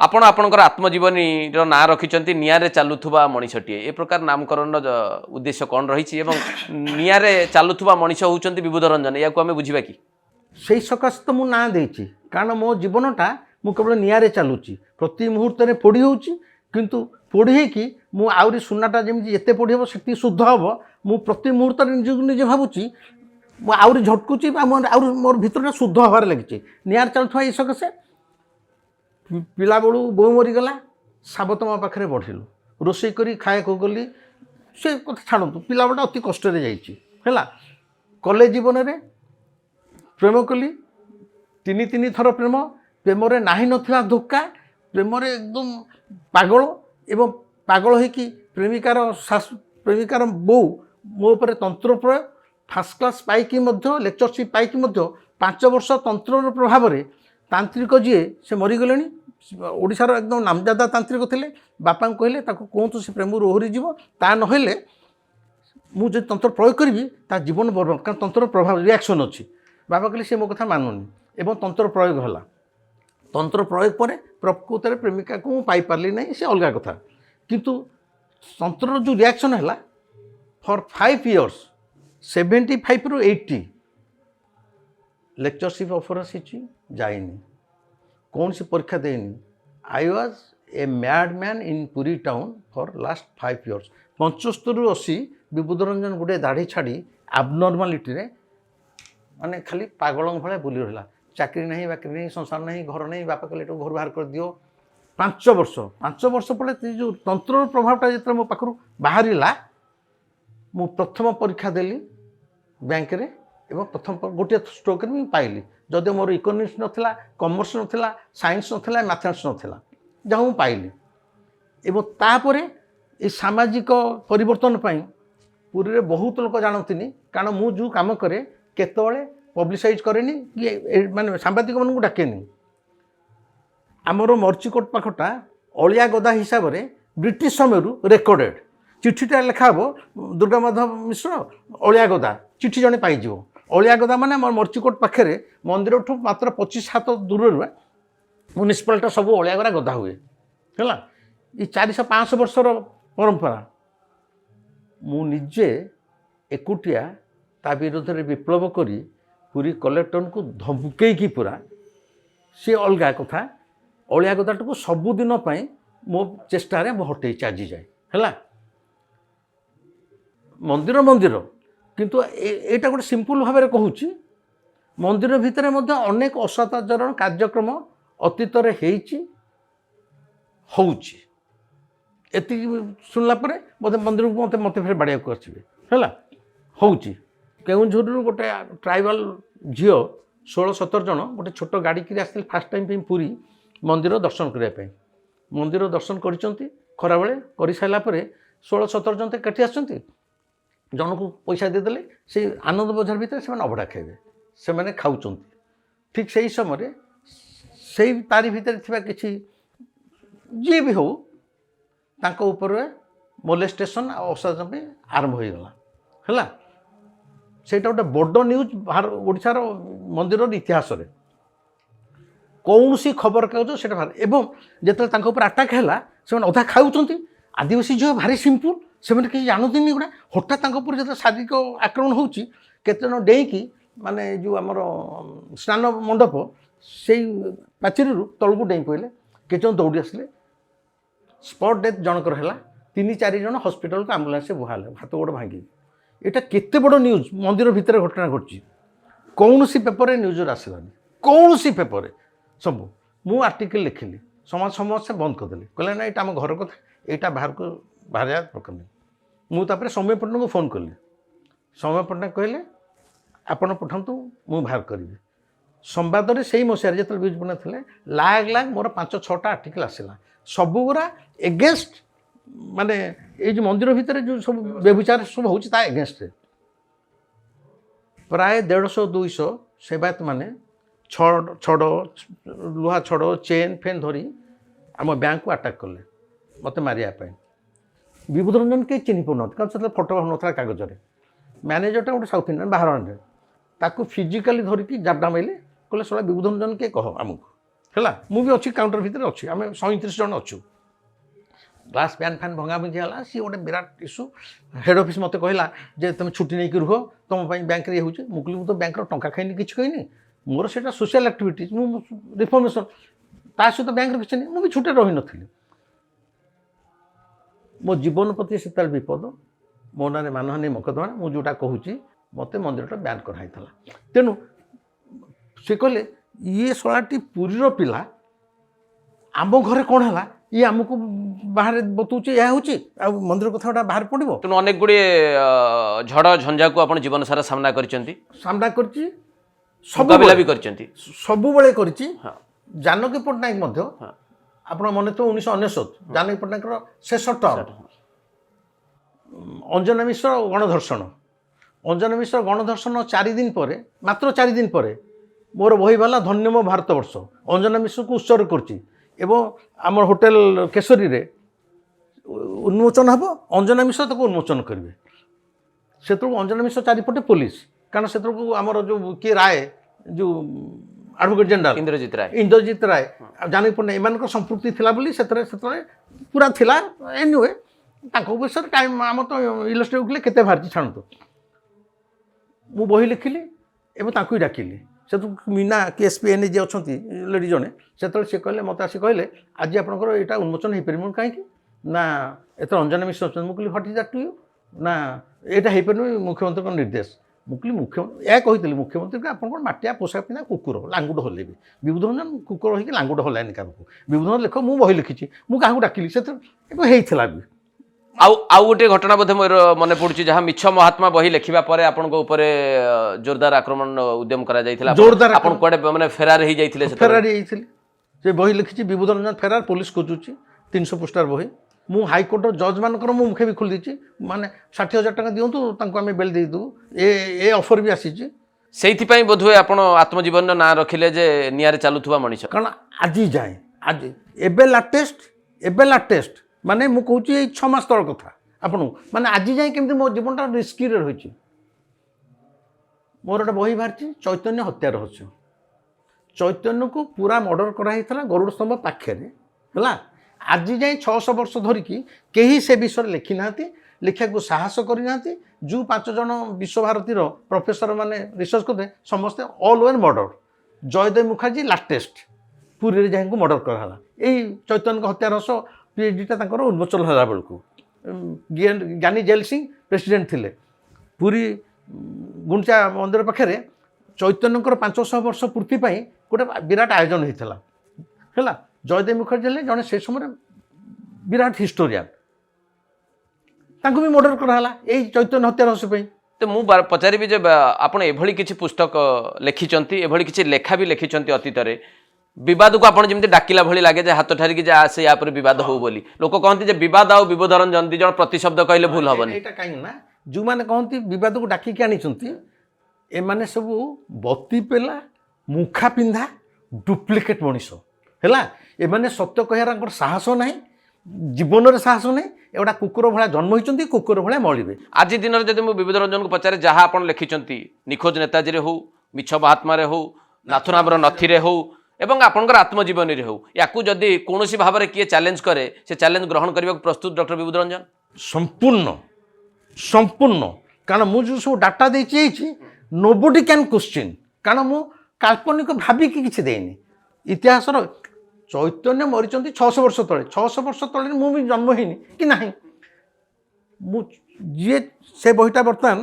आपण आपणकर आत्मजीवनी ना रखिंट निआरे चलुवा मनीषटीए ए प्रकार नामकरण उद्देश्य कौन रही निआरे चलुवा मनीष होती विबुध रंजन या आम बुझा कि से सकाश तो मुझे ना देती कारण मो जीवनटा मु केवल निआरे चलुची प्रति मुहूर्त में पोड़ी होंतु पोड़ी कि मुझे सुनाटा जमी जिते पोड़ी हम से शुद्ध हम मु प्रति मुहूर्त निजक निजे भावुची मुझे झटकुची मोर भीतर शुद्ध हबार लगी निआरे चलुवा ये सकाशे पिला बेलू बो मरीगला साबत मो पाखे बढ़िलु रोषे कर खाए को गली से कथा छाड़ू पिला बेटा अति कष्ट है कॉलेज जीवन में प्रेम कली तीन थर प्रेम प्रेम नाही नथिबा धोखा प्रेम एकदम पागल एवं पागल होइकी प्रेमिकार बो मो पर तंत्र प्रयोग फास्ट क्लास पाइकी लेक्चरशिप पाइकी 5 वर्ष तंत्र प्रभाव में तांत्रिक जी से मरीगले ओडिशार एकदम नामजादा तांत्रिक थे बापा कहले कहतु से प्रेम ओहरी जीव ता नहले मुझे तंत्र प्रयोग करी ता जीवन बर्बाद कारण तंत्र प्रभाव रिएक्शन अच्छी बाबा कहले से मो कथा मानुनी एवं तंत्र प्रयोग है तंत्र प्रयोग पर प्रकृत में प्रेमिका को पाई पार्ली नहीं से अलग कथा किंतु तंत्र जो रिएक्शन है फॉर 5 years 75 ରୁ 80 लेक्चरशिप ऑफर आसी जाइनी कौन सी परीक्षा देनी I was a mad man in Puri town for last 5 years 75 ରୁ 80 विबुध रंजन गोटे दाढ़ी छाड़ी आबनर्मालिटी माने खाली पागल भाया बुली रहा चाकरी नहीं बाकरी नहीं संसार नहीं घर नहीं बापा कहले घर बाहर कर दियो 5 वर्ष पर जो तंत्र प्रभावटा जो मो पाखु बाहर मु प्रथम परीक्षा देली बैंक रे एवं प्रथम गोटे स्ट्रोक में पाइली जदि मोर इकोनॉमिक्स नथिला कॉमर्स नथिला साइंस नथिला मैथमेटिक्स नथिला जहाँ मु पाइली एवं तापरे ये सामाजिक परिवर्तन पाई पुरी रे बहुत लोक जानती कारण मु जो काम करे केतले पब्लिसाइज करेनी कि माने सांबादिक मन डाकेनी आमर मर्चीकोट पाखटा अलिया गदा हिसाब से ब्रिटिश समय रेकर्डेड चिठीटा लिखा हम दुर्गा माधव मिश्र अलिया गदा चिठी जड़े पाई अलिया गदा माने आम मर्चीकोट पाखे मंदिर ठू मात्र 25 हाथ दूर म्यूनिसिपालिटी सब अलिया गदा हुए है ये 400-500 वर्षर परंपरा मु निजे एकुटिया ता विरोध में विप्लव करी पूरी कलेक्टर को धमकई पूरा सी अलग कथा अलिया गदाटा को सबुदिन मो चेष्टा हटई चाजी जाए है मंदिर मंदिर किंतु एटा गोटे सिंपल भाव में कहूँ मंदिर भितर अनेक असाधारण कार्यक्रम अतीत होती शुणला मत मंदिर को मत मत फिर बाड़िया को आसवे है केउझर गोटे ट्राइबल झील 16-17 जन गोटे छोट गाड़ी की आसते फास्ट टाइम पूरी मंदिर दर्शन करने मंदिर दर्शन करा बेले कर सारापर 16-17 जन कटी आसती जन को पैसा देदेले से आनंद बजार भितर से अभड़ा खाइबे से खाऊँ ठीक से ही समय से तारी भितर थिबा किछि जी भी हो तांको ऊपर मोलेस्टेशन असाधन आरंभ हो गला है से गोटे बड़ न्यूज ओडिशार मंदिर इतिहास कौन सी खबर कागज से एवं जो आटाक है से अधा खाऊँ आदिवासी झील भारी सिंपल से किसी जानती गोटे हठात जो शारीरिक आक्रमण होते डेईकी माने जो आमर स्नान मंडप से पाचेरी तलू डेई पड़े केत दौड़ी आसले स्पॉट डेथ जनकर है 3-4 जन हॉस्पिटल को आम्बुलांस बुहाले हाथ गोड़ भांगी यहाँ केते बड़ न्यूज मंदिर भितर घटना घटी कौन सी पेपर न्यूज आसलानी कौन सी पेपर सब मु आर्टिकल लिखिली समाज समस्या बंद करदेली कहले ना यहाँ आम घर कथा यहाँ बाहर को बाहर प्रकार नहीं मुझे सौम्य पट्टनायक को फोन कली सौम्य पट्टनायक कहले आपण पठातु मु बाहर करी संवाद में से मसीह जो न्यूज बनाते लाग लाग मोर 5-6टा आर्टिकल आसला सबुरा एगेन्स्ट माने ये जो मंदिर भितर जो सब व्यभिचार सब होता एगेन्स्ट प्राय 150-200 सेवायत माने छड़ लुहा छड़ चेन फेन धरी आम बैंक को आटाक कले मत मारिया विबुध रंजन कहीं चिन्ह पाना कारण से फटो ना कागज मैनेजरटा गोटे साउथ इंडियन बाहर ताकू फिजिकाली धरिकी जाबडा माइले कहले सला विबुध रंजन के कह आमको ହେଲା ମୁଁ ବି ଅଛି କାଉଣ୍ଟର ଭିତରେ ଅଛି ଆମେ 37 ଜଣ ଅଛୁ ଗ୍ଲାସ୍ ଫ୍ୟାନ୍ ଭଙ୍ଗାଭଙ୍ଗି ହେଲା ସିଏ ଗୋଟେ ବିରାଟ ଇସ୍ୟୁ ହେଡ୍ ଅଫିସ୍ ମୋତେ କହିଲା ଯେ ତୁମେ ଛୁଟି ନେଇକି ରୁହ ତୁମ ପାଇଁ ବ୍ୟାଙ୍କରେ ଇଏ ହେଉଛି ମୁଁ କହିଲି ମୁଁ ତ ବ୍ୟାଙ୍କର ଟଙ୍କା ଖାଇନି କିଛି କହିନି ମୋର ସେଇଟା ସୋସିଆଲ୍ ଆକ୍ଟିଭିଟିଜ୍ ମୁଁ ରିଫର୍ମେସନ୍ ତା ସହିତ ବ୍ୟାଙ୍କର କିଛି ନାହିଁ ମୁଁ ବି ଛୁଟିରେ ରହିନଥିଲି ମୋ ଜୀବନ ପ୍ରତି ସେତେବେଳେ ବିପଦ ମୋ ନାଁରେ ମାନହାନି ମକଦ୍ଦମା ମୁଁ ଯେଉଁଟା କହୁଛି ମୋତେ ମନ୍ଦିରଟା ବ୍ୟାନ୍ କରାହେଇଥିଲା ତେଣୁ ସେ କହିଲେ ଇଏ ଶଳାଟି ପୁରୀର ପିଲା ଆମ ଘରେ କ'ଣ ହେଲା ଇଏ ଆମକୁ ବାହାରେ ବତଉଛି ଏହା ହେଉଛି ଆଉ ମନ୍ଦିର କଥା ଗୁଡ଼ା ବାହାରେ ପଡ଼ିବ ତେଣୁ ଅନେକ ଗୁଡ଼ିଏ ଝଡ଼ ଝଞ୍ଜାକୁ ଆପଣ ଜୀବନ ସାରା ସାମ୍ନା କରିଛନ୍ତି ସାମ୍ନା କରିଛି ମୁକାବିଲା ବି କରିଛନ୍ତି ସବୁବେଳେ କରିଛି ହଁ ଜାନକୀ ପଟ୍ଟନାୟକ ମଧ୍ୟ ହଁ ଆପଣ ମନେ ତ 1999 ଜାନକୀ ପଟ୍ଟନାୟକର ଶେଷ ଟର୍ମ ଅଞ୍ଜନା ମିଶ୍ର ଗଣଧର୍ଷଣ 4 ଦିନ ପରେ ମାତ୍ର 4 ଦିନ ପରେ ମୋର ବହି ବାହାରିଲା ଧନ୍ୟ ମୋ ଭାରତବର୍ଷ ଅଞ୍ଜନା ମିଶ୍ରକୁ ଉତ୍ସର୍ଗ କରୁଛି ଏବଂ ଆମର ହୋଟେଲ କେଶରୀରେ ଉନ୍ମୋଚନ ହେବ ଅଞ୍ଜନା ମିଶ୍ର ତାକୁ ଉନ୍ମୋଚନ କରିବେ ସେତେବେଳକୁ ଅଞ୍ଜନା ମିଶ୍ର ଚାରିପଟେ ପୋଲିସ କାରଣ ସେତେବେଳକୁ ଆମର ଯେଉଁ କିଏ ରାୟ ଯେଉଁ ଆଡଭୋକେଟ୍ ଜେନେରାଲ ଇନ୍ଦ୍ରଜିତ ରାୟ ଆଉ ଜାନକୀ ପଟ୍ଟନାୟକ ଏମାନଙ୍କର ସମ୍ପୃକ୍ତି ଥିଲା ବୋଲି ସେତେବେଳେ ପୁରା ଥିଲା ଏନିୱେ ତାଙ୍କ ବିଷୟରେ ଟାଇମ୍ ଆମର ତ ଇଲଷ୍ଟ୍ରେଟିଭ୍ ଥିଲେ କେତେ ବାହାରିଛି ଛାଣନ୍ତୁ ମୁଁ ବହି ଲେଖିଲି ଏବଂ ତାଙ୍କୁ ହିଁ ଡାକିଲି ସେତେବେଳକୁ ମିନା KSPN ଯିଏ ଅଛନ୍ତି ଲେଡ଼ି ଜଣେ ସେତେବେଳେ ସେ କହିଲେ ମୋତେ ଆସି କହିଲେ ଆଜି ଆପଣଙ୍କର ଏଇଟା ଉନ୍ମୋଚନ ହେଇପାରିବନି କାହିଁକି ନା ଏଥର ଅଞ୍ଜନା ମିଶ୍ର ଅଛନ୍ତି ମୁଁ କହିଲି what is that to you ନା ଏଇଟା ହେଇପାରିବନି ମୁଖ୍ୟମନ୍ତ୍ରୀଙ୍କ ନିର୍ଦ୍ଦେଶ ମୁଁ କହିଲି ମୁଖ୍ୟମନ୍ତ୍ରୀ ଏହା କହିଥିଲି ମୁଖ୍ୟମନ୍ତ୍ରୀକୁ ଆପଣଙ୍କର ମାଟିଆ ପୋଷାକ ପିନ୍ଧା କୁକୁର ଲାଙ୍ଗୁଡ଼ ହଲେଇବି ବିଭୂତି ରଞ୍ଜନ କୁକୁର ହେଇକି ଲାଙ୍ଗୁଡ଼ ହଲାଏନି କାହାକୁ ବିଭୂତି ରଞ୍ଜନ ଲେଖ ମୁଁ ବହି ଲେଖିଛି ମୁଁ କାହାକୁ ଡାକିଲି ସେତେବେଳେ ହେଇଥିଲା ବି ଆଉ ଗୋଟିଏ ଘଟଣା ବୋଧେ ମୋର ମନେ ପଡୁଛି ଯାହା ମିଛ ମହାତ୍ମା ବହି ଲେଖିବା ପରେ ଆପଣଙ୍କ ଉପରେ ଜୋରଦାର ଆକ୍ରମଣ ଉଦ୍ୟମ କରାଯାଇଥିଲା ଆପଣ କୁଆଡେ ମାନେ ଫେରାର ହେଇଯାଇଥିଲେ ଫେରାର ହେଇଯାଇଥିଲି ସେ ବହି ଲେଖିଛି ବିଭୂତି ରଞ୍ଜନ ଫେରାର ପୋଲିସ ଖୋଜୁଛି 300 ପୃଷ୍ଠାର ବହି ମୁଁ ହାଇକୋର୍ଟର ଜଜ୍ ମାନଙ୍କର ମୁଁ ମୁଖେ ବି ଖୋଲି ଦେଇଛି ମାନେ 60,000 ଟଙ୍କା ଦିଅନ୍ତୁ ତାଙ୍କୁ ଆମେ ବେଲ୍ ଦେଇଦେବୁ ଏ ଅଫର ବି ଆସିଛି ସେଇଥିପାଇଁ ବୋଧହୁଏ ଆପଣ ଆତ୍ମଜୀବନର ନାଁ ରଖିଲେ ଯେ ନିଆଁରେ ଚାଲୁଥିବା ମଣିଷ କାରଣ ଆଜି ଯାଏଁ ଏବେ ଲାଟେଷ୍ଟ ମାନେ ମୁଁ କହୁଛି ଏଇ 6 ମାସ ତଳ କଥା ଆପଣଙ୍କୁ ମାନେ ଆଜି ଯାଏଁ କେମିତି ମୋ ଜୀବନଟା ରିସ୍କିରେ ରହିଛି ମୋର ଗୋଟେ ବହି ବାହାରିଛି ଚୈତନ୍ୟ ହତ୍ୟା ରହସ୍ୟ ଚୈତନ୍ୟକୁ ପୁରା ମର୍ଡର କରାହେଇଥିଲା ଗରୁଡ଼ ସ୍ତମ୍ଭ ପାଖରେ ହେଲା ଆଜି ଯାଏଁ 600 ବର୍ଷ ଧରିକି କେହି ସେ ବିଷୟରେ ଲେଖି ନାହାନ୍ତି ଲେଖିବାକୁ ସାହସ କରିନାହାନ୍ତି ଯେଉଁ 5 ଜଣ ବିଶ୍ୱଭାରତୀର ପ୍ରଫେସର ମାନେ ରିସର୍ଚ୍ଚ କରିଥିଲେ ସମସ୍ତେ all were murder Jaydev Mukherjee latest ପୁରୀରେ ଯାହାଙ୍କୁ ମର୍ଡର କରାହେଲା ଏଇ ଚୈତନ୍ୟଙ୍କ ହତ୍ୟା ରହସ୍ୟ PhDଟା ତାଙ୍କର ଉନ୍ମୋଚନ ହେଲା ବେଳକୁ ଜ୍ଞାନୀ ଜେଲ୍ ସିଂ ପ୍ରେସିଡେଣ୍ଟ ଥିଲେ ପୁରୀ ଗୁଣ୍ଡିଚା ମନ୍ଦିର ପାଖରେ ଚୈତନ୍ୟଙ୍କର 500 ବର୍ଷ ପୂର୍ତ୍ତି ପାଇଁ ଗୋଟେ ବିରାଟ ଆୟୋଜନ ହେଇଥିଲା ହେଲା ଜୟଦେବ ମୁଖାର୍ଜୀ ହେଲେ ଜଣେ ସେ ସମୟରେ ବିରାଟ ହିଷ୍ଟୋରିଆନ୍ ତାଙ୍କୁ ବି ମର୍ଡର କରାହେଲା ଏଇ ଚୈତନ୍ୟ ହତ୍ୟା ରହସ୍ୟ ପାଇଁ ତ ମୁଁ ପଚାରିବି ଯେ ଆପଣ ଏଭଳି କିଛି ପୁସ୍ତକ ଲେଖିଛନ୍ତି ଏଭଳି କିଛି ଲେଖା ବି ଲେଖିଛନ୍ତି ଅତୀତରେ ବିବାଦକୁ ଆପଣ ଯେମିତି ଡାକିଲା ଭଳି ଲାଗେ ଯେ ହାତ ଠାରିକି ଯେ ଆସେ ୟା ପରେ ବିବାଦ ହଉ ବୋଲି ଲୋକ କହନ୍ତି ଯେ ବିବାଦ ଆଉ ବିଭୂତି ରଞ୍ଜନ ଦି ଜଣ ପ୍ରତିଶବ୍ଦ କହିଲେ ଭୁଲ ହବନି ଏଇଟା କାହିଁକି ନା ଯେଉଁମାନେ କହନ୍ତି ବିବାଦକୁ ଡାକିକି ଆଣିଛନ୍ତି ଏମାନେ ସବୁ ବତି ପେଲା ମୁଖା ପିନ୍ଧା ଡୁପ୍ଲିକେଟ୍ ମଣିଷ ହେଲା ଏମାନେ ସତ୍ୟ କହିବାର ତାଙ୍କର ସାହସ ନାହିଁ ଜୀବନରେ ସାହସ ନାହିଁ ଏଗୁଡ଼ା କୁକୁର ଭଳିଆ ଜନ୍ମ ହୋଇଛନ୍ତି କୁକୁର ଭଳିଆ ମଳିବେ ଆଜି ଦିନରେ ଯଦି ମୁଁ ବିଭୂତି ରଞ୍ଜନକୁ ପଚାରେ ଯାହା ଆପଣ ଲେଖିଛନ୍ତି ନିଖୋଜ ନେତାଜୀରେ ହଉ ମିଛ ମହାତ୍ମାରେ ହଉ ନାଥୁରାମର ନଥିରେ ହଉ ଏବଂ ଆପଣଙ୍କର ଆତ୍ମଜୀବନୀରେ ହଉ ୟାକୁ ଯଦି କୌଣସି ଭାବରେ କିଏ ଚ୍ୟାଲେଞ୍ଜ କରେ ସେ ଚ୍ୟାଲେଞ୍ଜ ଗ୍ରହଣ କରିବାକୁ ପ୍ରସ୍ତୁତ ଡକ୍ଟର ବିଭୂତି ରଞ୍ଜନ ସମ୍ପୂର୍ଣ୍ଣ କାରଣ ମୁଁ ଯେଉଁ ସବୁ ଡାଟା ଦେଇଛି ହେଇଛି ନୋବଡି କ୍ୟାନ୍ କ୍ୱେଶ୍ଚିନ୍ କାରଣ ମୁଁ କାଳ୍ପନିକ ଭାବିକି କିଛି ଦେଇନି ଇତିହାସର ଚୈତନ୍ୟ ମରିଛନ୍ତି 600 ବର୍ଷ ତଳେ 600 ବର୍ଷ ତଳେ ମୁଁ ବି ଜନ୍ମ ହେଇନି କି ନାହିଁ ମୁଁ ଯିଏ ସେ ବହିଟା ବର୍ତ୍ତମାନ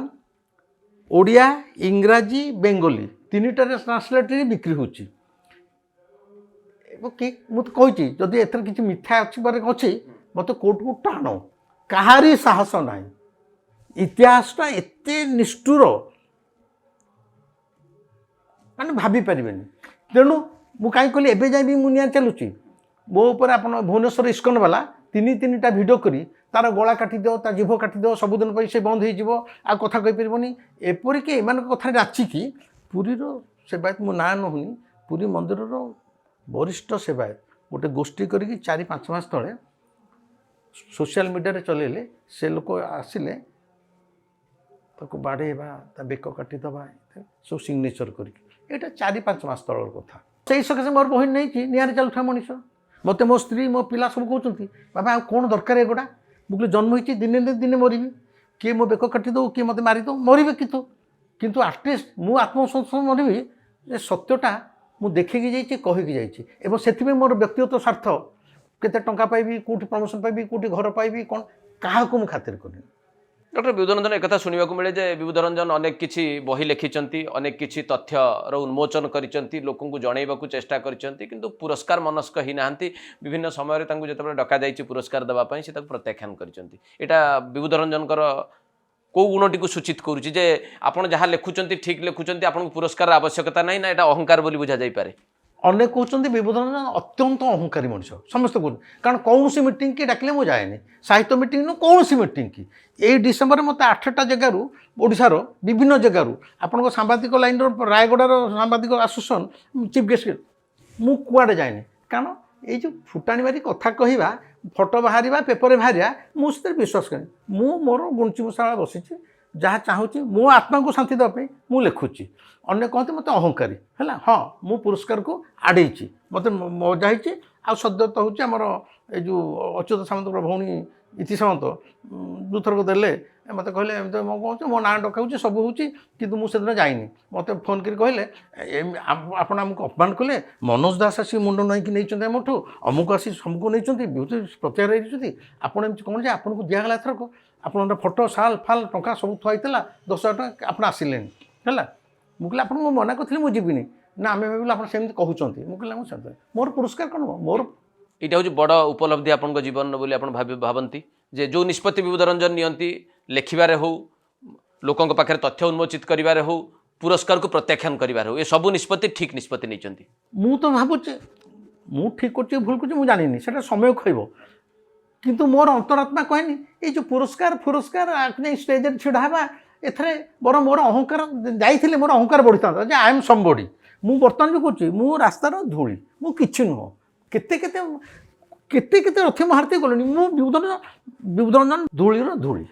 ଓଡ଼ିଆ ଇଂରାଜୀ ବେଙ୍ଗଲୀ 3ଟାରେ ଟ୍ରାନ୍ସଲେଟରେ ବିକ୍ରି ହେଉଛି କି ମୁଁ ତ କହିଛି ଯଦି ଏଥିରେ କିଛି ମିଥ୍ୟା ଅଛି ମୋତେ କୋର୍ଟକୁ ଟାଣ କାହାରି ସାହସ ନାହିଁ ଇତିହାସଟା ଏତେ ନିଷ୍ଠୁର ମାନେ ଭାବିପାରିବେନି ତେଣୁ ମୁଁ କାହିଁକି କହିଲି ଏବେ ଯାଇ ବି ମୁଁ ନିଆଁ ଚାଲୁଛି ମୋ ଉପରେ ଆପଣ ଭୁବନେଶ୍ୱର ଇସ୍କନ ବାଲା 3ଟା ଭିଡ଼ିଓ କରି ତାର ଗଳା କାଟିଦିଅ ତା ଜିଭ କାଟିଦିଅ ସବୁଦିନ ପାଇଁ ସେ ବନ୍ଦ ହେଇଯିବ ଆଉ କଥା କହିପାରିବନି ଏପରିକି ଏମାନଙ୍କ କଥାରେ ରାଚିକି ପୁରୀର ସେବାୟତ ମୋ ନାଁ ନହୁନି ପୁରୀ ମନ୍ଦିରର ବରିଷ୍ଠ ସେବାୟତ ଗୋଟେ ଗୋଷ୍ଠୀ କରିକି 4-5 ମାସ ତଳେ ସୋସିଆଲ ମିଡ଼ିଆରେ ଚଲେଇଲେ ସେ ଲୋକ ଆସିଲେ ତାକୁ ବାଡ଼େଇବା ତା ବେକ କାଟିଦେବା ସବୁ ସିଗ୍ନେଚର କରିକି ଏଇଟା 4-5 ମାସ ତଳର କଥା ସେଇ ସକାଶେ ମୋର ବହି ନେଇକି ନିଆଁରେ ଚାଲୁଥିବା ମଣିଷ। ମୋତେ ମୋ ସ୍ତ୍ରୀ ମୋ ପିଲା ସବୁ କହୁଛନ୍ତି ବାବା ଆଉ କ'ଣ ଦରକାର ଏଗୁଡ଼ା। ମୁଁ କହିଲି ଜନ୍ମ ହେଇଛି ଦିନେ ନା ଦିନେ ମରିବି, କିଏ ମୋ ବେକ କାଟିଦେଉ କିଏ ମୋତେ ମାରିଦେଉ ମରିବେ, କିନ୍ତୁ ଆଟଲିଷ୍ଟ ମୁଁ ଆତ୍ମସଂସ୍କୃତ ମରିବି ଯେ ସତ୍ୟଟା ମୁଁ ଦେଖିକି ଯାଇଛି କହିକି ଯାଇଛି। ଏବଂ ସେଥିପାଇଁ ମୋର ବ୍ୟକ୍ତିଗତ ସ୍ୱାର୍ଥ କେତେ ଟଙ୍କା ପାଇବି, କେଉଁଠି ପ୍ରମୋସନ୍ ପାଇବି, କେଉଁଠି ଘର ପାଇବି, କ'ଣ କାହାକୁ ମୁଁ ଖାତିର କରିନି। ଡକ୍ଟର ବିବୁଧ ରଞ୍ଜନ ଏକଥା ଶୁଣିବାକୁ ମିଳେ ଯେ ବିବୁଧ ରଞ୍ଜନ ଅନେକ କିଛି ବହି ଲେଖିଛନ୍ତି, ଅନେକ କିଛି ତଥ୍ୟର ଉନ୍ମୋଚନ କରିଛନ୍ତି, ଲୋକଙ୍କୁ ଜଣାଇବାକୁ ଚେଷ୍ଟା କରିଛନ୍ତି, କିନ୍ତୁ ପୁରସ୍କାର ମନସ୍କ ହେଇନାହାନ୍ତି। ବିଭିନ୍ନ ସମୟରେ ତାଙ୍କୁ ଯେତେବେଳେ ଡକାଯାଇଛି ପୁରସ୍କାର ଦେବା ପାଇଁ ସେ ତାକୁ ପ୍ରତ୍ୟାଖ୍ୟାନ କରିଛନ୍ତି। ଏଇଟା ବିବୁଧ ରଞ୍ଜନଙ୍କର କେଉଁ ଗୁଣଟିକୁ ସୂଚିତ କରୁଛି ଯେ ଆପଣ ଯାହା ଲେଖୁଛନ୍ତି ଠିକ୍ ଲେଖୁଛନ୍ତି, ଆପଣଙ୍କୁ ପୁରସ୍କାର ଆବଶ୍ୟକତା ନାହିଁ, ନା ଏଇଟା ଅହଙ୍କାର ବୋଲି ବୁଝାଯାଇପାରେ? ଅନେକ କହୁଛନ୍ତି ବିବୁଧ ରଞ୍ଜନ ଅତ୍ୟନ୍ତ ଅହଙ୍କାରୀ ମଣିଷ, ସମସ୍ତେ କହୁଛନ୍ତି। କାରଣ କୌଣସି ମିଟିଂ କି ଡାକିଲେ ମୁଁ ଯାଏନି, ସାହିତ୍ୟ ମିଟିଂ ନୁହଁ କୌଣସି ମିଟିଂ କି। ଏଇ ଡିସେମ୍ବରରେ ମୋତେ 8ଟା ଜାଗାରୁ ଓଡ଼ିଶାର ବିଭିନ୍ନ ଜାଗାରୁ ଆପଣଙ୍କ ସାମ୍ବାଦିକ ଲାଇନ୍ର ରାୟଗଡ଼ାର ସାମ୍ବାଦିକ ଆସୋସିଏସନ୍ ଚିଫ୍ ଗେଷ୍ଟ, ମୁଁ କୁଆଡ଼େ ଯାଏନି। କାରଣ ଏଇ ଯେଉଁ ଫୁଟାଣି ମାରି କଥା କହିବା, ଫଟୋ ବାହାରିବା, ପେପରରେ ବାହାରିବା, ମୁଁ ସେଥିରେ ବିଶ୍ୱାସ କରେନି। ମୁଁ ମୋର ଗୁଣ୍ଡଚି ମୂଷାଳା ବସିଛି, ଯାହା ଚାହୁଁଛି ମୋ ଆତ୍ମାକୁ ଶାନ୍ତି ଦେବା ପାଇଁ ମୁଁ ଲେଖୁଛି। ଅନେକ କହନ୍ତି ମୋତେ ଅହଙ୍କାରୀ ହେଲା। ହଁ, ମୁଁ ପୁରସ୍କାରକୁ ଆଡ଼େଇଛି, ମୋତେ ମଜା ହେଇଛି। ଆଉ ସଦ୍ୟ ତ ହେଉଛି ଆମର ଏଇ ଯେଉଁ ଅଚ୍ୟୁତ ସାମନ୍ତଙ୍କର ଭଉଣୀ ଇତି ସାମନ୍ତ ଦୁଥରକ ଦେଲେ, ମୋତେ କହିଲେ ଏମିତି ମୁଁ କହୁଛି ମୋ ନାଁ ଡକାଉଛି ସବୁ ହେଉଛି, କିନ୍ତୁ ମୁଁ ସେଦିନ ଯାଇନି। ମୋତେ ଫୋନ୍ କରି କହିଲେ ଆପଣ ଆମକୁ ଅପମାନ କଲେ, ମନୋଜ ଦାସ ଆସି ମୁଣ୍ଡ ନଇଁକି ନେଇଛନ୍ତି ଆମଠୁ, ଅମୁକ ଆସି ସମୁକୁ ନେଇଛନ୍ତି, ବହୁତ ପ୍ରତ୍ୟାହାର ହେଇଛନ୍ତି, ଆପଣ ଏମିତି କ'ଣ ଯେ ଆପଣଙ୍କୁ ଦିଆଗଲା ଏଥରକ, ଆପଣଙ୍କର ଫଟୋ ସାଲ୍ ଫାଲ୍ ଟଙ୍କା ସବୁ ଥୁଆ ହେଇଥିଲା 10,000 ଟଙ୍କା, ଆପଣ ଆସିଲେନି ହେଲା। ମୁଁ କହିଲି ଆପଣଙ୍କୁ ମନା କରିଥିଲି ମୁଁ ଯିବିନି, ନା ଆମେ ଭାବିଲୁ ଆପଣ ସେମିତି କହୁଛନ୍ତି। ମୁଁ କହିଲି ମୁଁ ସେମିତି ମୋର ପୁରସ୍କାର କ'ଣ ମୋର ଏଇଟା ହେଉଛି ବଡ଼ ଉପଲବ୍ଧି ଆପଣଙ୍କ ଜୀବନର ବୋଲି ଆପଣ ଭାବନ୍ତି ଯେ ଯେଉଁ ନିଷ୍ପତ୍ତି ବିବୁଧ ରଞ୍ଜନ ନିଅନ୍ତି, ଲେଖିବାରେ ହେଉ, ଲୋକଙ୍କ ପାଖରେ ତଥ୍ୟ ଉନ୍ମୋଚିତ କରିବାରେ ହେଉ, ପୁରସ୍କାରକୁ ପ୍ରତ୍ୟାଖ୍ୟାନ କରିବାରେ ହେଉ, ଏସବୁ ନିଷ୍ପତ୍ତି ଠିକ୍ ନିଷ୍ପତ୍ତି ନେଇଛନ୍ତି। ମୁଁ ତ ଭାବୁଛି ମୁଁ ଠିକ୍ କରୁଛି ଭୁଲ କରୁଛି ମୁଁ ଜାଣିନି, ସେଟା ସମୟ କହିବ। କିନ୍ତୁ ମୋର ଅନ୍ତରାତ୍ମା କହେନି ଏଇ ଯେଉଁ ପୁରସ୍କାର ଯାଇ ଷ୍ଟେଜ୍ରେ ଛିଡ଼ା ହେବା, ଏଥିରେ ବରଂ ମୋର ଅହଙ୍କାର ଯାଇଥିଲେ ମୋର ଅହଙ୍କାର ବଢ଼ିଥାନ୍ତା ଯେ ଆଇ ଏମ୍ ସମବଡ଼ି। ମୁଁ ବର୍ତ୍ତମାନ ଯେଉଁ କହୁଛି ମୁଁ ରାସ୍ତାର ଧୂଳି, ମୁଁ କିଛି ନୁହଁ। କେତେ ରଥି ମହାରତୀ ଗଲେଣି, ମୁଁ ବିବୁଧ ରଞ୍ଜନ ଧୂଳିର ଧୂଳି।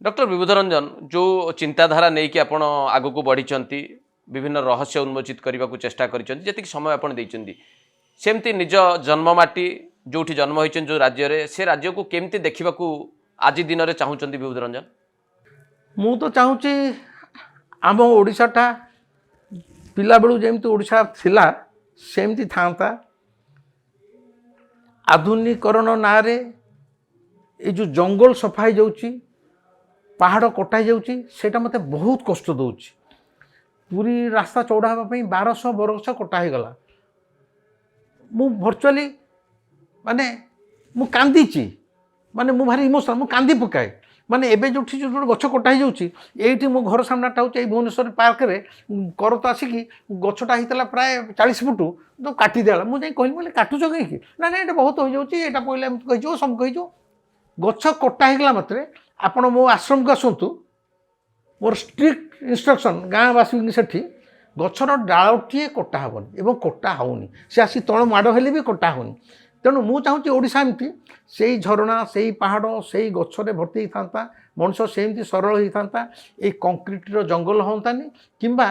ଡକ୍ଟର ବିବୁଧ ରଞ୍ଜନ ଯେଉଁ ଚିନ୍ତାଧାରା ନେଇକି ଆପଣ ଆଗକୁ ବଢ଼ିଛନ୍ତି, ବିଭିନ୍ନ ରହସ୍ୟ ଉନ୍ମୋଚିତ କରିବାକୁ ଚେଷ୍ଟା କରିଛନ୍ତି, ଯେତିକି ସମୟ ଆପଣ ଦେଇଛନ୍ତି, ସେମିତି ନିଜ ଜନ୍ମମାଟି ଯେଉଁଠି ଜନ୍ମ ହୋଇଛନ୍ତି ଯେଉଁ ରାଜ୍ୟରେ, ସେ ରାଜ୍ୟକୁ କେମିତି ଦେଖିବାକୁ ଆଜି ଦିନରେ ଚାହୁଁଛନ୍ତି ବିବୁଧ ରଞ୍ଜନ? ମୁଁ ତ ଚାହୁଁଛି ଆମ ଓଡ଼ିଶାଟା ପିଲାବେଳୁ ଯେମିତି ଓଡ଼ିଶା ଥିଲା ସେମିତି ଥାଆନ୍ତା। ଆଧୁନିକରଣ ନାଁରେ ଏଇ ଯେଉଁ ଜଙ୍ଗଲ ସଫା ହେଇଯାଉଛି, ପାହାଡ଼ କଟା ହେଇଯାଉଛି, ସେଇଟା ମୋତେ ବହୁତ କଷ୍ଟ ଦେଉଛି। ପୁରୀ ରାସ୍ତା ଚଉଡ଼ା ହେବା ପାଇଁ 1200 ବରଗଛ କଟା ହେଇଗଲା। ମୁଁ ଭର୍ଚୁଆଲି ମାନେ ମୁଁ କାନ୍ଦିଛି, ମାନେ ମୁଁ ଭାରି ଇମୋସନାଲ୍, ମୁଁ କାନ୍ଦି ପକାଏ। ମାନେ ଏବେ ଯେଉଁଠି ଗୋଟେ ଗଛ କଟା ହେଇଯାଉଛି, ଏଇଠି ମୋ ଘର ସାମ୍ନାଟା ହେଉଛି ଏଇ ଭୁବନେଶ୍ୱର ପାର୍କରେ କରତ ଆସିକି ଗଛଟା ହେଇଥିଲା ପ୍ରାୟ 40 ଫୁଟ ତ କାଟି ଦିଆଗଲା। ମୁଁ ଯାଇ କହିଲି ବୋଲେ କାଟୁଛ କାହିଁକି, ନା ଏଇଟା ବହୁତ ହେଇଯାଉଛି, ଏଇଟା ପଇଲେ ଏମିତି କହିଯିବ ସବୁ କହିଯିବ। ଗଛ କଟା ହେଇଗଲା ମାତ୍ରେ ଆପଣ ମୋ ଆଶ୍ରମକୁ ଆସନ୍ତୁ, ମୋର ଷ୍ଟ୍ରିକ୍ଟ ଇନଷ୍ଟ୍ରକ୍ସନ୍ ଗାଁବାସୀଙ୍କୁ ସେଠି ଗଛର ଡାଳଟିଏ କଟା ହେବନି ଏବଂ କଟା ହେଉନି, ସେ ଆସି ତଳ ମାଡ଼ ହେଲେ ବି କଟା ହେଉନି। ତେଣୁ ମୁଁ ଚାହୁଁଛି ଓଡ଼ିଶା ଏମିତି ସେଇ ଝରଣା, ସେଇ ପାହାଡ଼, ସେଇ ଗଛରେ ଭର୍ତ୍ତି ହେଇଥାନ୍ତା, ମଣିଷ ସେମିତି ସରଳ ହେଇଥାନ୍ତା, ଏଇ କଂକ୍ରିଟର ଜଙ୍ଗଲ ହୁଅନ୍ତାନି, କିମ୍ବା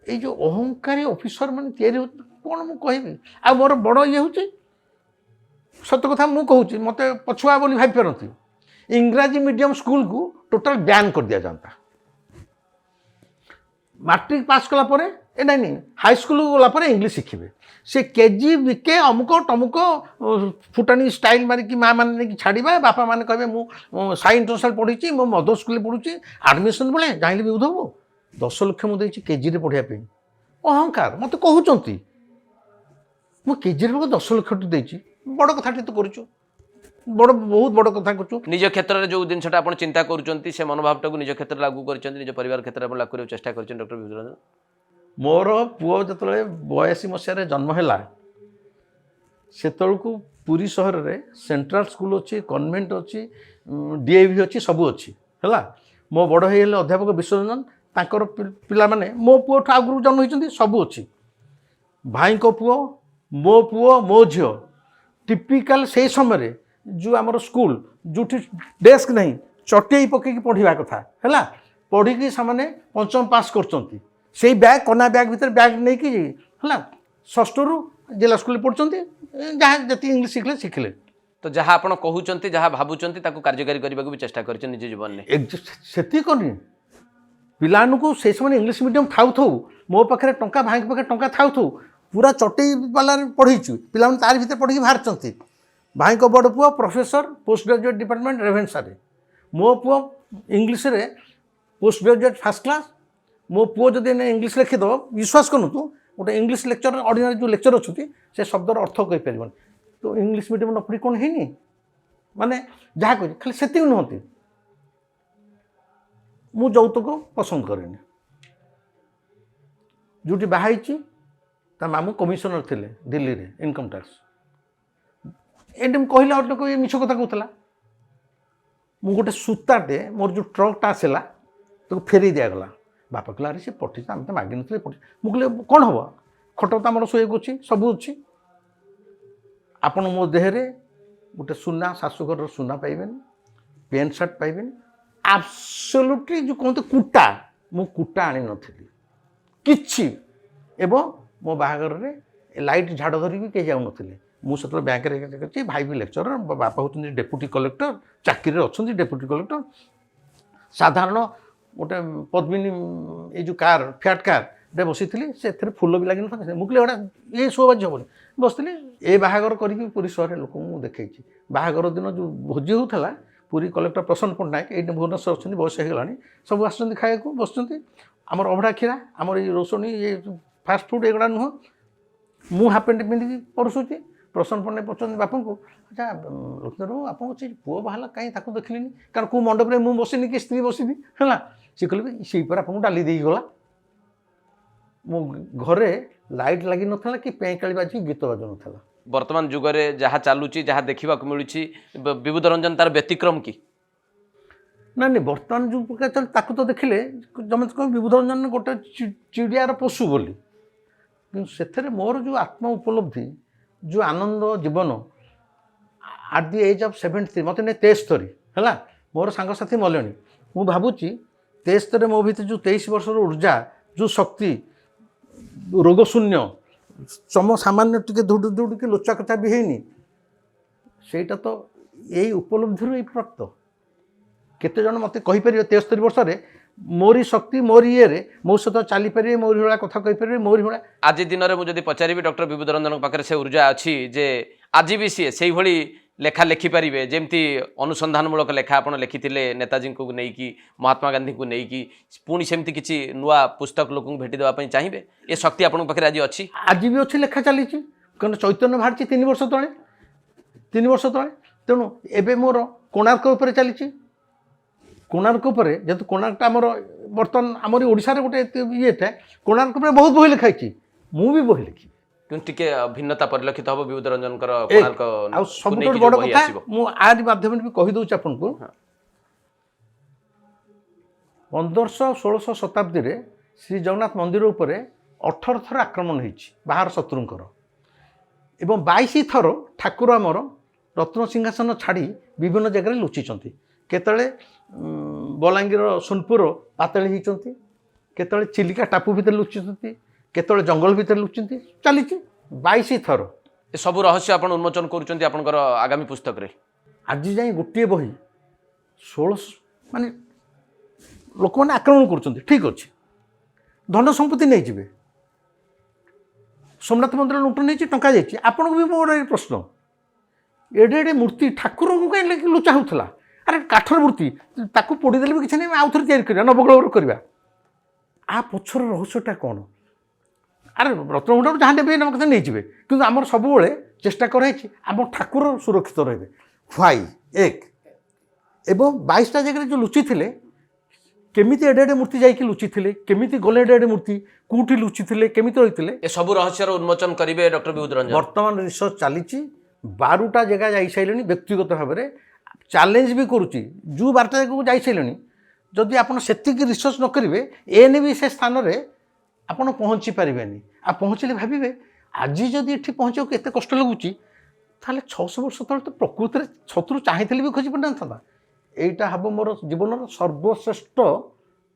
ଏଇ ଯେଉଁ ଅହଙ୍କାରୀ ଅଫିସର ମାନେ ତିଆରି ହେଉଛନ୍ତି, କ'ଣ ମୁଁ କହିବି। ଆଉ ମୋର ବଡ଼ ଇଏ ହେଉଛି ସତ କଥା ମୁଁ କହୁଛି, ମୋତେ ପଛୁଆ ବୋଲି ଭାବିପାରନ୍ତି, ଇଂରାଜୀ ମିଡ଼ିୟମ୍ ସ୍କୁଲକୁ ଟୋଟାଲ୍ ବ୍ୟାନ୍ କରିଦିଆଯାଆନ୍ତା। ମାଟ୍ରିକ ପାସ୍ କଲା ପରେ ନାଇଁ ହାଇସ୍କୁଲକୁ ଗଲା ପରେ ଇଂଲିଶ ଶିଖିବେ। ସେ କେଜି ବିକେ ଅମୁକ ଟମୁକ ଫୁଟାଣି ଷ୍ଟାଇଲ୍ ମାରିକି ମାଆ ମାନେ ନେଇକି ଛାଡ଼ିବା, ବାପା ମାନେ କହିବେ ମୁଁ ସାଇ ଇଣ୍ଟରନ୍ୟାସନାଲ୍ ପଢ଼ିଛି, ମୁଁ ମଦର ସ୍କୁଲରେ ପଢ଼ୁଛି, ଆଡ଼ମିସନ୍ ବେଳେ ଜାଣିଲି ବିବୁଧ ବାବୁ 10 ଲକ୍ଷ ମୁଁ ଦେଇଛି କେଜିରେ ପଢ଼ିବା ପାଇଁ। ଅହଙ୍କାର ମୋତେ କହୁଛନ୍ତି, ମୁଁ କେଜିରେ 10 ଲକ୍ଷ ଦେଇଛି, ବଡ଼ କଥାଟି ତ କରୁଛୁ, ବହୁତ ବଡ଼ କଥା କରୁଛୁ। ନିଜ କ୍ଷେତ୍ରରେ ଯେଉଁ ଜିନିଷଟା ଆପଣ ଚିନ୍ତା କରୁଛନ୍ତି, ସେ ମନୋଭାବଟାକୁ ନିଜ କ୍ଷେତ୍ରରେ ଲାଗୁ କରିଛନ୍ତି, ନିଜ ପରିବାର କ୍ଷେତ୍ରରେ ଆପଣ ଲାଗୁ କରିବାକୁ ଚେଷ୍ଟା କରିଛନ୍ତି। ଡକ୍ଟର ବିବୁଧ ରଞ୍ଜନ, ମୋର ପୁଅ ଯେତେବେଳେ 82 ମସିହାରେ ଜନ୍ମ ହେଲା, ସେତେବେଳକୁ ପୁରୀ ସହରରେ ସେଣ୍ଟ୍ରାଲ ସ୍କୁଲ ଅଛି, କନଭେଣ୍ଟ ଅଛି, DAV ଅଛି, ସବୁ ଅଛି ହେଲା। ମୋ ବଡ଼ ହେଇଗଲେ ଅଧ୍ୟାପକ ବିଶ୍ୱରଞ୍ଜନ, ତାଙ୍କର ପିଲାମାନେ ମୋ ପୁଅଠୁ ଆଗରୁ ଜନ୍ମ ହୋଇଛନ୍ତି, ସବୁ ଅଛି। ଭାଇଙ୍କ ପୁଅ, ମୋ ଝିଅ, ଟିପିକାଲ ସେଇ ସମୟରେ ଯେଉଁ ଆମର ସ୍କୁଲ ଯେଉଁଠି ଡେସ୍କ ନାହିଁ, ଚଟେଇ ପକେଇକି ପଢ଼ିବା କଥା ହେଲା, ପଢ଼ିକି ସେମାନେ 5ମ ପାସ୍ କରୁଛନ୍ତି। ସେଇ ବ୍ୟାଗ୍ କନା ବ୍ୟାଗ୍ ଭିତରେ ବ୍ୟାଗ୍ ନେଇକି ହେଲା ଷଷ୍ଠରୁ ଜିଲ୍ଲା ସ୍କୁଲରେ ପଢ଼ୁଛନ୍ତି ଯାହା ଯେତିକି ଇଂଲିଶ ଶିଖିଲେ ଶିଖିଲେ ତ ଯାହା ଆପଣ କହୁଛନ୍ତି ଯାହା ଭାବୁଛନ୍ତି ତାକୁ କାର୍ଯ୍ୟକାରୀ କରିବାକୁ ବି ଚେଷ୍ଟା କରିଛନ୍ତି ନିଜ ଜୀବନରେ। ସେତିକି କରିନି ପିଲାମାନଙ୍କୁ ସେଇ ସମୟରେ ଇଂଲିଶ ମିଡ଼ିୟମ୍ ଥାଉ ଥାଉ ମୋ ପାଖରେ ଟଙ୍କା ଭାଇଙ୍କ ପାଖରେ ଟଙ୍କା ଥାଉ ଥାଉ ପୁରା ଚଟେଇ ବାଲାରେ ପଢ଼େଇଛୁ ପିଲାମାନେ ତାରି ଭିତରେ ପଢ଼ିକି ବାହାରିଛନ୍ତି। ଭାଇଙ୍କ ବଡ଼ ପୁଅ ପ୍ରଫେସର ପୋଷ୍ଟ ଗ୍ରାଜୁଏଟ୍ ଡିପାର୍ଟମେଣ୍ଟ ରେଭେନ୍ସାରେ, ମୋ ପୁଅ ଇଂଲିଶରେ ପୋଷ୍ଟ ଗ୍ରାଜୁଏଟ୍ ଫାର୍ଷ୍ଟ କ୍ଲାସ୍। ମୋ ପୁଅ ଯଦି ଇଂଲିଶ ଲେଖିଦେବ ବିଶ୍ୱାସ କରନ୍ତୁ ଗୋଟେ ଇଂଲିଶ ଲେକ୍ଚର ଅର୍ଡ଼ିନାରୀ ଯେଉଁ ଲେକ୍ଚର ଅଛନ୍ତି ସେ ଶବ୍ଦର ଅର୍ଥ କହିପାରିବନି। ତ ଇଂଲିଶ ମିଡ଼ିୟମ୍ ନ ପଢ଼ି କ'ଣ ହେଇନି ମାନେ ଯାହା କହୁଛି ଖାଲି ସେତିକି ନୁହନ୍ତି। ମୁଁ ଯୌତୁକ ପସନ୍ଦ କରେନି। ଯେଉଁଠି ବାହା ହେଇଛି ତା ମାମୁଁ କମିଶନର ଥିଲେ ଦିଲ୍ଲୀରେ ଇନକମ୍ ଟ୍ୟାକ୍ସ। ଏଠି ମୁଁ କହିଲେ ଆଉ ଲୋକ ଏ ମିଛ କଥା କହୁଥିଲା। ମୁଁ ଗୋଟେ ସୂତାଟେ ମୋର ଯେଉଁ ଟ୍ରକ୍ଟା ଆସିଲା ତାକୁ ଫେରେଇ ଦିଆଗଲା। ବାପା କହିଲା ଆରେ ସେ ପଠେଇଛି ଆମେ ତ ମାଗିନଥିଲେ ପଠେଇ। ମୁଁ କହିଲି କ'ଣ ହେବ ଖଟ ତ ଆମର ଶୋଇବାକୁ ଅଛି ସବୁ ଅଛି। ଆପଣ ମୋ ଦେହରେ ଗୋଟେ ସୁନା ଶାଶୁଘରର ସୁନା ପାଇବେନି, ପ୍ୟାଣ୍ଟ ସାର୍ଟ ପାଇବେନି। ଆବସୋଲ୍ୟୁଟଲି ଯେଉଁ କୁହନ୍ତି କୁଟା ମୁଁ କୁଟା ଆଣିନଥିଲି କିଛି। ଏବଂ ମୋ ବାହାଘରରେ ଲାଇଟ୍ ଝାଡ଼ ଧରିକି କେହି ଯାଉନଥିଲେ। ମୁଁ ସେତେବେଳେ ବ୍ୟାଙ୍କରେ ଅଛି, ଭାଇ ବି ଲେକ୍ଚରର, ବାପା ହେଉଛନ୍ତି ଡେପୁଟି କଲେକ୍ଟର, ଚାକିରିରେ ଅଛନ୍ତି ଡେପୁଟି କଲେକ୍ଟର। ସାଧାରଣ ଗୋଟେ ପଦ୍ମିନୀ ଏଇ ଯେଉଁ କାର୍ ଫିଆଟ୍ କାର୍ରେ ବସିଥିଲି, ସେଥିରେ ଫୁଲ ବି ଲାଗିନଥିଲା। ମୁଁ କହିଲି ଏଗୁଡ଼ା ଏ ସୌଭାଗ୍ୟ ହେବନି ବସିଥିଲି। ଏ ବାହାଘର କରିକି ପୁରୀ ସହରରେ ଲୋକଙ୍କୁ ମୁଁ ଦେଖେଇଛି। ବାହାଘର ଦିନ ଯେଉଁ ଭୋଜି ହେଉଥିଲା ପୁରୀ କଲେକ୍ଟର ପ୍ରସନ୍ନ ପଟ୍ଟନାୟକ ଏଇଠି ଭୁବନେଶ୍ୱର ଅଛନ୍ତି, ବୟସ ହେଇଗଲାଣି, ସବୁ ଆସୁଛନ୍ତି ଖାଇବାକୁ ବସୁଛନ୍ତି। ଆମର ଅଭଡ଼ା କ୍ଷୀରା ଆମର ଏଇ ରୋଷଣୀ ଇଏ ଫାଷ୍ଟ ଫୁଡ଼୍ ଏଗୁଡ଼ା ନୁହଁ। ମୁଁ ହାଫ୍ ପ୍ୟାଣ୍ଟ ପିନ୍ଧିକି ପରସୁଛି। ପ୍ରସନ୍ନ ପଟ୍ଟନାୟକ ପଚାରୁଛନ୍ତି ବାପାଙ୍କୁ ଆଚ୍ଛା ଲକ୍ଷ୍ମୀବାବୁ ଆପଣଙ୍କ ସେ ପୁଅ ବାହାରିଲା କାହିଁ ତାକୁ ଦେଖିଲିନି, କାରଣ କେଉଁ ମଣ୍ଡପରେ ମୁଁ ବସିନି କି ସ୍ତ୍ରୀ ବସିନି ହେଲା। ସେ କହିଲେ ସେଇପରେ ଆପଣଙ୍କୁ ଡାଲି ଦେଇକି ଗଲା। ମୋ ଘରେ ଲାଇଟ୍ ଲାଗିନଥିଲା କି ପେଁକାଳି ବାଜିକି ଗୀତ ବାଜୁନଥିଲା। ବର୍ତ୍ତମାନ ଯୁଗରେ ଯାହା ଚାଲୁଛି ଯାହା ଦେଖିବାକୁ ମିଳୁଛି ବିବୁଧ ରଞ୍ଜନ ତାର ବ୍ୟତିକ୍ରମ କି? ନାଇଁ ବର୍ତ୍ତମାନ ଯେଉଁ ପ୍ରକାର ଚାଲୁ ତାକୁ ତ ଦେଖିଲେ ଜମେ କହିବ ବିବୁଧ ରଞ୍ଜନ ଗୋଟେ ଚିଡ଼ିଆର ପଶୁ ବୋଲି। କିନ୍ତୁ ସେଥିରେ ମୋର ଯେଉଁ ଆତ୍ମ ଉପଲବ୍ଧି ଯେଉଁ ଆନନ୍ଦ ଜୀବନ ଆଟ୍ ଦି ଏଜ୍ ଅଫ୍ 73 ମୋତେ ନେଇ 73 ହେଲା। ମୋର ସାଙ୍ଗସାଥି ମଲେଣି। ମୁଁ ଭାବୁଛି 73 ମୋ ଭିତରେ ଯେଉଁ 23 ବର୍ଷର ଉର୍ଜା ଯେଉଁ ଶକ୍ତି ରୋଗଶୂନ୍ୟ ସାମାନ୍ୟ ଟିକେ ଦୌଡ଼ିକି ଲୋଚାକଚା ବି ହେଇନି ସେଇଟା ତ ଏଇ ଉପଲବ୍ଧିରୁ ଏଇ ପ୍ରାପ୍ତ। କେତେଜଣ ମୋତେ କହିପାରିବେ 73 ବର୍ଷରେ ମୋରି ଶକ୍ତି ମୋରି ଇଏରେ ମୋ ସହିତ ଚାଲିପାରିବେ, ମୋରି ଭଳିଆ କଥା କହିପାରିବେ, ମୋରି ଭଳିଆ। ଆଜି ଦିନରେ ମୁଁ ଯଦି ପଚାରିବି ଡକ୍ଟର ବିବୁଧ ରଞ୍ଜନଙ୍କ ପାଖରେ ସେ ଉର୍ଜା ଅଛି ଯେ ଆଜି ବି ସିଏ ସେଇଭଳି ଲେଖା ଲେଖିପାରିବେ ଯେମିତି ଅନୁସନ୍ଧାନମୂଳକ ଲେଖା ଆପଣ ଲେଖିଥିଲେ ନେତାଜୀଙ୍କୁ ନେଇକି, ମହାତ୍ମା ଗାନ୍ଧୀଙ୍କୁ ନେଇକି, ପୁଣି ସେମିତି କିଛି ନୂଆ ପୁସ୍ତକ ଲୋକଙ୍କୁ ଭେଟି ଦେବା ପାଇଁ ଚାହିଁବେ? ଏ ଶକ୍ତି ଆପଣଙ୍କ ପାଖରେ ଆଜି ଅଛି? ଆଜି ବି ଅଛି, ଲେଖା ଚାଲିଛି। କାରଣ ଚୈତନ୍ୟ ବାହାରିଛି 3 ବର୍ଷ ତଳେ। ତେଣୁ ଏବେ ମୋର କୋଣାର୍କ ଉପରେ ଚାଲିଛି। କୋଣାର୍କ ଉପରେ ଯେହେତୁ କୋଣାର୍କଟା ଆମର ବର୍ତ୍ତମାନ ଆମର ଓଡ଼ିଶାରେ ଗୋଟେ ଇଏ ଥାଏ, କୋଣାର୍କ ଉପରେ ବହୁତ ବହି ଲେଖା ହେଇଛି। ମୁଁ ବି ବହି ଲେଖିବି। କିନ୍ତୁ ଟିକେ ଭିନ୍ନତା ପରିଲକ୍ଷିତ ହେବ ବିବୁଧ ରଞ୍ଜନଙ୍କର କୋଣାର୍କ। ଆଉ ସବୁଠାରୁ ବଡ଼ କଥା ମୁଁ ଆଜି ମାଧ୍ୟମରେ ବି କହିଦେଉଛି ଆପଣଙ୍କୁ 1500-1600 ଶତାବ୍ଦୀରେ ଶ୍ରୀ ଜଗନ୍ନାଥ ମନ୍ଦିର ଉପରେ 18 ଥର ଆକ୍ରମଣ ହେଇଛି ବାହାର ଶତ୍ରୁଙ୍କର ଏବଂ 22 ଥର ଠାକୁର ଆମର ରତ୍ନସିଂହାସନ ଛାଡ଼ି ବିଭିନ୍ନ ଜାଗାରେ ଲୁଚିଛନ୍ତି। କେତେବେଳେ ବଲାଙ୍ଗୀର ସୋନପୁର ପାତାଳି ହେଇଛନ୍ତି, କେତେବେଳେ ଚିଲିକା ଟାପୁ ଭିତରେ ଲୁଚିଛନ୍ତି, କେତେବେଳେ ଜଙ୍ଗଲ ଭିତରେ ଲୁଚିଛନ୍ତି। ଚାଲିଛି 22 ଥର। ଏସବୁ ରହସ୍ୟ ଆପଣ ଉନ୍ମୋଚନ କରୁଛନ୍ତି ଆପଣଙ୍କର ଆଗାମୀ ପୁସ୍ତକରେ। ଆଜି ଯାଇ ଗୋଟିଏ ବହି 1600 ମାନେ ଲୋକମାନେ ଆକ୍ରମଣ କରୁଛନ୍ତି, ଠିକ୍ ଅଛି, ଧନ ସମ୍ପତ୍ତି ନେଇଯିବେ, ସୋମନାଥ ମନ୍ଦିର ଲୁଣ୍ଠନ ନେଇଛି, ଟଙ୍କା ଯାଇଛି। ଆପଣଙ୍କୁ ବି ମୋର ଏ ପ୍ରଶ୍ନ, ଏଡ଼େ ଏଡ଼େ ମୂର୍ତ୍ତି ଠାକୁରଙ୍କୁ କାହିଁ ଲୁଚା ହେଉଥିଲା? ଆରେ କାଠର ମୂର୍ତ୍ତି ତାକୁ ପୋଡ଼ିଦେଲେ ବି କିଛି ନାହିଁ, ଆଉ ଥରେ ତିଆରି କରିବା, ନବଗ୍ରହର କରିବା। ଆ ପଛର ରହସ୍ୟଟା କ'ଣ? ଆରେ ରତ୍ନଭଣ୍ଡାରୁ ଯାହା ନେବେ ଆମ କଥା ନେଇଯିବେ, କିନ୍ତୁ ଆମର ସବୁବେଳେ ଚେଷ୍ଟା କରାହେଇଛି ଆମ ଠାକୁର ସୁରକ୍ଷିତ ରହିବେ। ହ୍ୱାଇ ଏକ ଏବଂ 22ଟା ଜାଗାରେ ଯେଉଁ ଲୁଚିଥିଲେ, କେମିତି ଏଡ଼େ ଏଡ଼େ ମୂର୍ତ୍ତି ଯାଇକି ଲୁଚିଥିଲେ, କେମିତି ଗଲେ ଏଡ଼େ ଏଡ଼େ ମୂର୍ତ୍ତି, କେଉଁଠି ଲୁଚିଥିଲେ, କେମିତି ରହିଥିଲେ, ଏସବୁ ରହସ୍ୟର ଉନ୍ମୋଚନ କରିବେ ଡକ୍ଟର ବିବୁଧ ରଞ୍ଜନ। ବର୍ତ୍ତମାନ ରିସର୍ଚ୍ଚ ଚାଲିଛି। 12ଟା ଜାଗା ଯାଇସାରିଲେଣି। ବ୍ୟକ୍ତିଗତ ଭାବରେ ଚ୍ୟାଲେଞ୍ଜ ବି କରୁଛି, ଯେଉଁ 12ଟା ଜାଗାକୁ ଯାଇସାରିଲେଣି ଯଦି ଆପଣ ସେତିକି ରିସର୍ଚ୍ଚ ନ କରିବେ ଏନେ ବି ସେ ସ୍ଥାନରେ ଆପଣ ପହଞ୍ଚି ପାରିବେନି। ଆଉ ପହଞ୍ଚିଲେ ଭାବିବେ ଆଜି ଯଦି ଏଠି ପହଞ୍ଚିବାକୁ ଏତେ କଷ୍ଟ ଲାଗୁଛି ତାହେଲେ 600 ବର୍ଷ ତଳେ ତ ପ୍ରକୃତିରେ ଶତ୍ରୁ ଚାହିଁଥିଲେ ବି ଖୋଜି ପାରିନଥାନ୍ତା। এইটা হব মোর জীবনের সর্বশ্রেষ্ঠ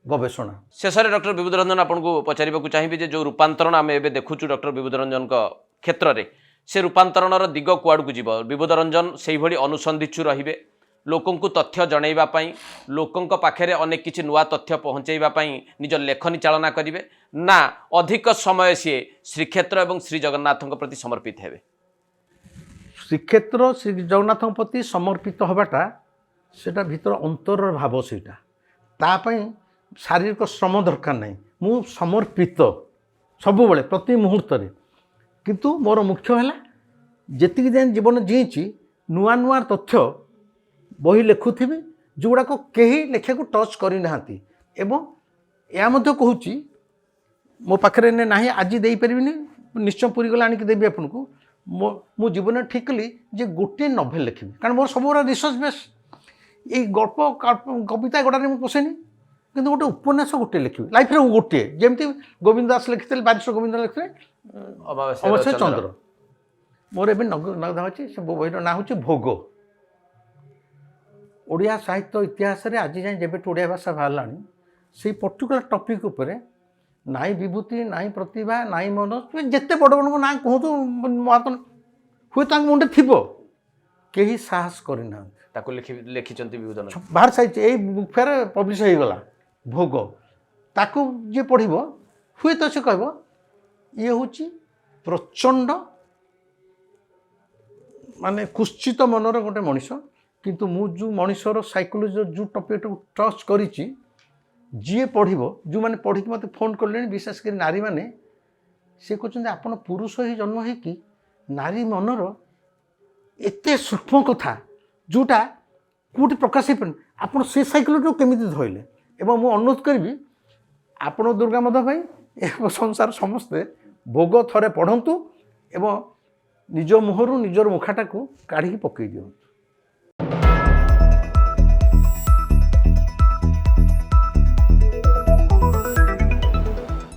गवेषणा। शेष में डॉक्टर विभूति रंजन आपको पचार चाहिए जे जो रूपांतरण आम ए देखुचु डॉक्टर विभूति रंजन क्षेत्र में से रूपांतरण दिग कुआड़ को जीव विभूति रंजन से ही अनुसंधिचु रे लोकों को तथ्य जनवाई लोकों पाखे अनेक किसी नुआ तथ्य पहुँचाइवाई निज लेखनी चालना करेंगे ना अधिक समय सी श्रीक्षेत्र और श्री जगन्नाथ प्रति समर्पित हे। श्रीक्षेत्र श्री जगन्नाथ प्रति समर्पित हवाटा सेटा भीतर अंतर भाव सेटा तापाई शारीरिक श्रम दरकार नहीं मु समर्पित सब बेले प्रति मुहूर्त किंतु मोर मुख्य है जी दिन जीवन जीची नुआ नुआ तथ्य बही लिखुथि जोगुड़ाक कहीं लेखा को टच करना या कहूँ मो पाखे ना आज दे पारि निश्चय पूरी गला आनिक देवी आपको मो जीवन ठीक कली जे गोटे नोभेल लिखी कारण मोर सब रिसर्च बेस ये गल्प कविता गुड़ा मुझे पोसेनी कि गोटे उपन्यास गोटे लिखी लाइफ गोटे जमी गोविंद दास लिखिते बारिश गोविंद लिखते अवश्य चंद्र मोर ए नगदा अच्छी से बहीर ना हूँ भोग ओडिया साहित्य इतिहास रे आज जाए जब ओडिया भाषा बाहर से पर्टिकुलर टॉपिक उपरे नाई विभूति नाई प्रतिभा नाई मनोज जिते बड़ बड़ ना कहतु महात्मा हुए मुंडे थी कहीं साहस करना बाहर साइज ये बुक फेयर पब्लिश हो गला भोग ताकू जे पढ़ हुए तो से कह ये हूँ प्रचंड माने कुश्चित मनर गोटे मनीष किंतु मु जो मनीषर साइकोलोजी जो टॉपिक टच करिछि जी पढ़ जो मैंने पढ़ी मत फोन कले विशेषकर नारी मैंने से कहते आपन पुरुष ही जन्म है कि नारी मनर एत सूक्ष्म कथा जोटा कौटी प्रकाश हो आप से साइकोलोजी केमी धरले एवं मु अनुरोध करी आपण दुर्गा माधव भाई संसार समस्ते भोग थरे पढ़ंतु एवं निज मुहर निजर मुखाटा को काढ़ी पकई दियंतु।